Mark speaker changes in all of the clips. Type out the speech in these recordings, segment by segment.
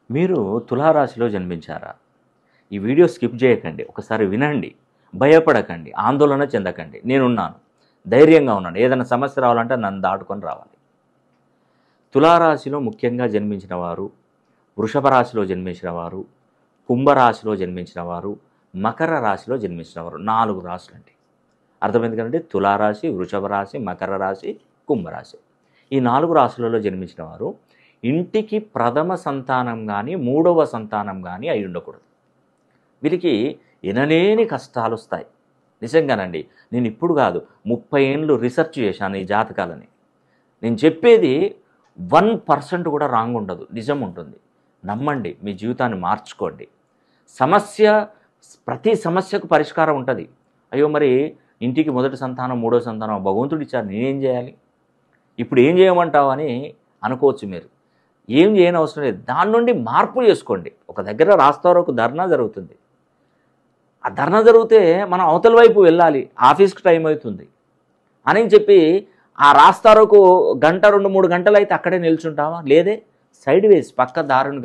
Speaker 1: మీరు తులారాశిలో జన్మించారా? ఈ వీడియో స్కిప్ చేయకండి. ఒకసారి వినండి. భయపడకండి. ఆందోళన చెందకండి. నేనున్నాను. ధైర్యంగా ఉన్నాను. ఏదైనా సమస్య రావాలంటే నన్ను దాటుకొని రావాలి. తులారాశిలో ముఖ్యంగా జన్మించిన వారు, వృషభ రాశిలో జన్మించిన వారు, కుంభరాశిలో జన్మించిన వారు, మకర రాశిలో జన్మించిన వారు 4 రాశులండి. అర్థమైంది కదండి. తులారాశి, వృషభ రాశి, మకర రాశి, కుంభరాశి. ఈ 4 రాశులలో జన్మించిన వారు ఇంటికి ప్రథమ సంతానం కానీ, మూడవ సంతానం కానీ అయి ఉండకూడదు. వీరికి ఎనలేని కష్టాలు వస్తాయి. నిజంగానండి. నేను ఇప్పుడు కాదు 30 ఏళ్ళు రీసెర్చ్ చేశాను ఈ జాతకాలని. నేను చెప్పేది 1% కూడా రాంగ్ ఉండదు, నిజం ఉంటుంది. నమ్మండి, మీ జీవితాన్ని మార్చుకోండి. ప్రతి సమస్యకు పరిష్కారం ఉంటుంది. అయ్యో మరి ఇంటికి మొదటి సంతానం, మూడో సంతానం భగవంతుడు ఇచ్చారు, నేనేం చేయాలి? ఇప్పుడు ఏం చేయమంటావు అని అనుకోవచ్చు మీరు. ఏం చేయని అవసరం లేదు. దాని నుండి మార్పు చేసుకోండి. ఒక దగ్గర రాస్తారోకు ధర్నా జరుగుతుంది. ఆ ధర్నా జరిగితే మనం అవతల వైపు వెళ్ళాలి, ఆఫీస్కి టైం అవుతుంది అని చెప్పి ఆ రాస్తారోకు గంట 2-3 గంటలు అయితే అక్కడే నిల్చుంటావా? లేదే. సైడ్ వేసి పక్క దారిని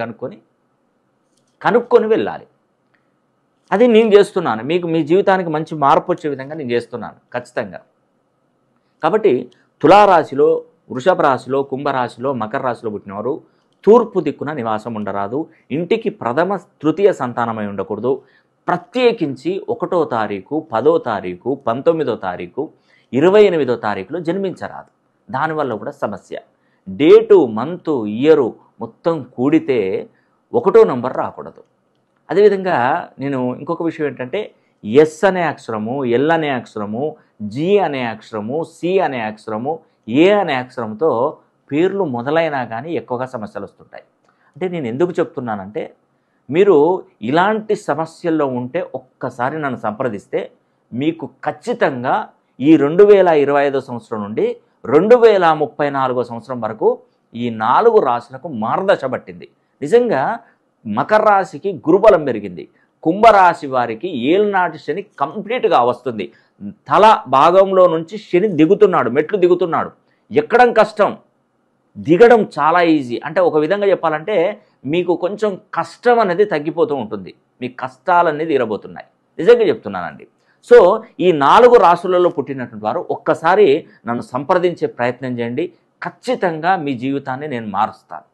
Speaker 1: కనుక్కొని వెళ్ళాలి. అది నేను చేస్తున్నాను. మీకు మీ జీవితానికి మంచి మార్పు వచ్చే విధంగా నేను చేస్తున్నాను ఖచ్చితంగా. కాబట్టి తులారాశిలో, వృషభ రాశిలో, కుంభరాశిలో, మకర రాశిలో పుట్టినవారు తూర్పు దిక్కున నివాసం ఉండరాదు. ఇంటికి ప్రథమ తృతీయ సంతానమై ఉండకూడదు. ప్రత్యేకించి 1వ తారీఖు, 10వ తారీఖు, 19వ తారీఖు, 28వ తారీఖులో జన్మించరాదు. దానివల్ల కూడా సమస్య. డేటు, మంతు, ఇయరు మొత్తం కూడితే 1వ నంబర్ రాకూడదు. అదేవిధంగా నేను ఇంకొక విషయం ఏంటంటే, ఎస్ అనే అక్షరము, ఎల్ అనే అక్షరము, జి అనే అక్షరము, సి అనే అక్షరము, ఏ అనే అక్షరంతో పేర్లు మొదలైనా కానీ ఎక్కువగా సమస్యలు వస్తుంటాయి. అంటే నేను ఎందుకు చెప్తున్నానంటే, మీరు ఇలాంటి సమస్యల్లో ఉంటే ఒక్కసారి నన్ను సంప్రదిస్తే మీకు ఖచ్చితంగా ఈ 2025 సంవత్సరం నుండి 2034 సంవత్సరం వరకు ఈ 4 రాశులకు మార్గదశ పట్టింది. నిజంగా మకర రాశికి గురుబలం పెరిగింది. కుంభరాశి వారికి ఏలినాటి శని కంప్లీట్గా వస్తుంది. తల భాగంలో నుంచి శని దిగుతున్నాడు, మెట్లు దిగుతున్నాడు. ఎక్కడం కష్టం, దిగడం చాలా ఈజీ. అంటే ఒక విధంగా చెప్పాలంటే మీకు కొంచెం కష్టం అనేది తగ్గిపోతూ ఉంటుంది. మీ కష్టాలన్నీ తీరబోతున్నాయి. నిజంగా చెప్తున్నానండి. సో ఈ 4 రాశులలో పుట్టినటువంటి వారు ఒక్కసారి నన్ను సంప్రదించే ప్రయత్నం చేయండి. ఖచ్చితంగా మీ జీవితాన్ని నేను మారుస్తాను.